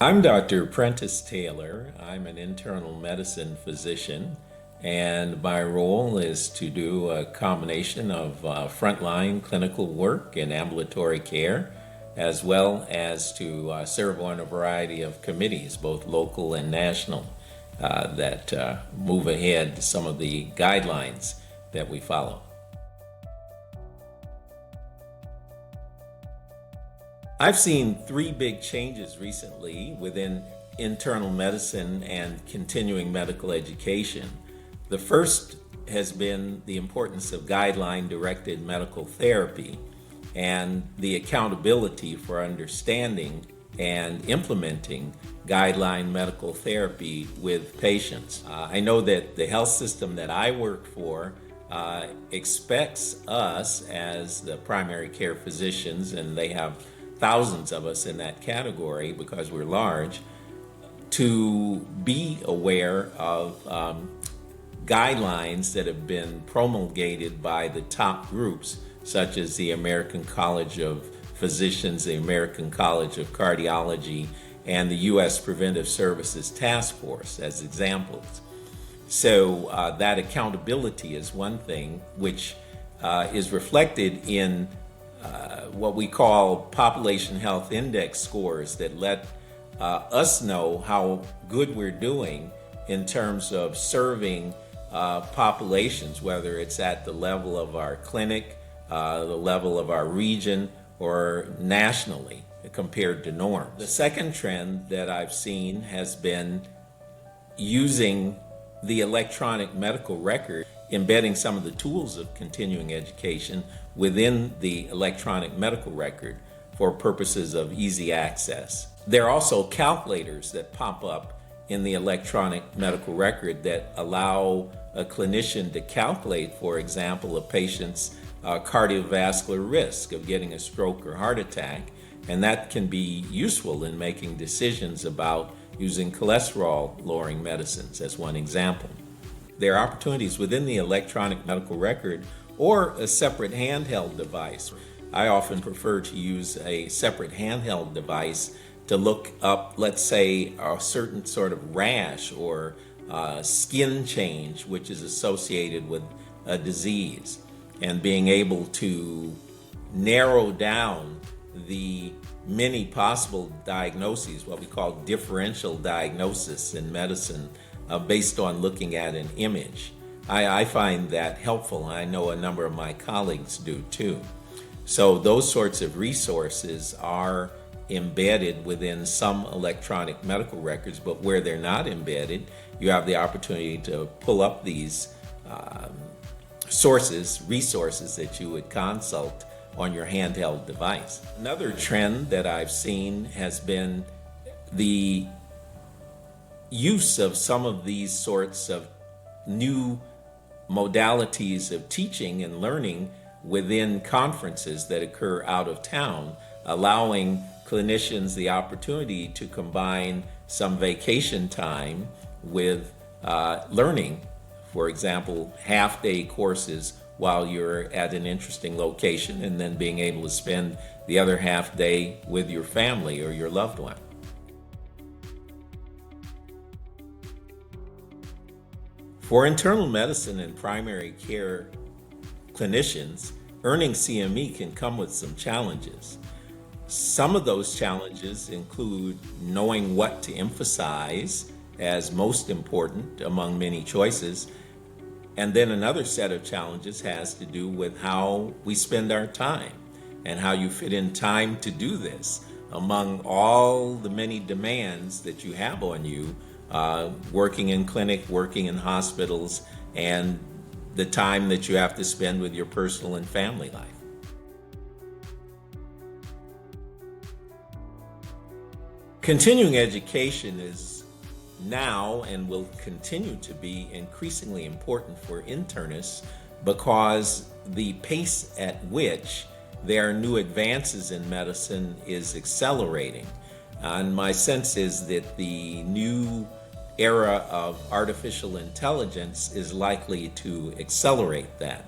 I'm Dr. Prentiss Taylor. I'm an internal medicine physician, and my role is to do a combination of frontline clinical work and ambulatory care, as well as to serve on a variety of committees, both local and national, that move ahead some of the guidelines that we follow. I've seen three big changes recently within internal medicine and continuing medical education. The first has been the importance of guideline-directed medical therapy and the accountability for understanding and implementing guideline medical therapy with patients. I know that the health system that I work for expects us as the primary care physicians, and they have thousands of us in that category because we're large, to be aware of guidelines that have been promulgated by the top groups, such as the American College of Physicians, the American College of Cardiology, and the U.S. Preventive Services Task Force as examples. So that accountability is one thing which is reflected in what we call population health index scores that let us know how good we're doing in terms of serving populations, whether it's at the level of our clinic, the level of our region, or nationally compared to norms. The second trend that I've seen has been using the electronic medical record, embedding some of the tools of continuing education within the electronic medical record for purposes of easy access. There are also calculators that pop up in the electronic medical record that allow a clinician to calculate, for example, a patient's cardiovascular risk of getting a stroke or heart attack, and that can be useful in making decisions about using cholesterol-lowering medicines, as one example. There are opportunities within the electronic medical record or a separate handheld device. I often prefer to use a separate handheld device to look up, let's say, a certain sort of rash or skin change which is associated with a disease, and being able to narrow down the many possible diagnoses, what we call differential diagnosis in medicine, based on looking at an image. I find that helpful, and I know a number of my colleagues do too. So those sorts of resources are embedded within some electronic medical records, but where they're not embedded, you have the opportunity to pull up these resources that you would consult on your handheld device. Another trend that I've seen has been the use of some of these sorts of new modalities of teaching and learning within conferences that occur out of town, allowing clinicians the opportunity to combine some vacation time with learning. For example, half-day courses while you're at an interesting location, and then being able to spend the other half day with your family or your loved one. For internal medicine and primary care clinicians, earning CME can come with some challenges. Some of those challenges include knowing what to emphasize as most important among many choices. And then another set of challenges has to do with how we spend our time and how you fit in time to do this among all the many demands that you have on you, working in clinic, working in hospitals, and the time that you have to spend with your personal and family life. Continuing education is now and will continue to be increasingly important for internists because the pace at which there are new advances in medicine is accelerating. And my sense is that the new era of artificial intelligence is likely to accelerate that,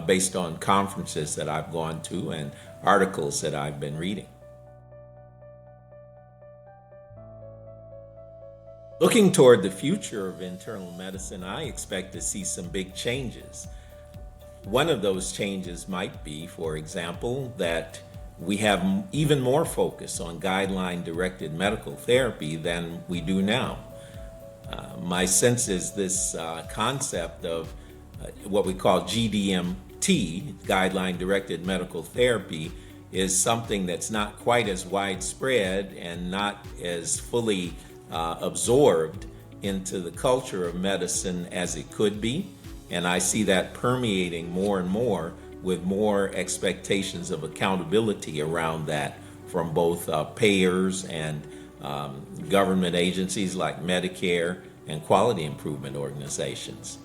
based on conferences that I've gone to and articles that I've been reading. Looking toward the future of internal medicine, I expect to see some big changes. One of those changes might be, for example, that we have even more focus on guideline-directed medical therapy than we do now. My sense is this concept of what we call GDMT, guideline-directed medical therapy, is something that's not quite as widespread and not as fully absorbed into the culture of medicine as it could be. And I see that permeating more and more with more expectations of accountability around that from both payers and government agencies like Medicare and quality improvement organizations.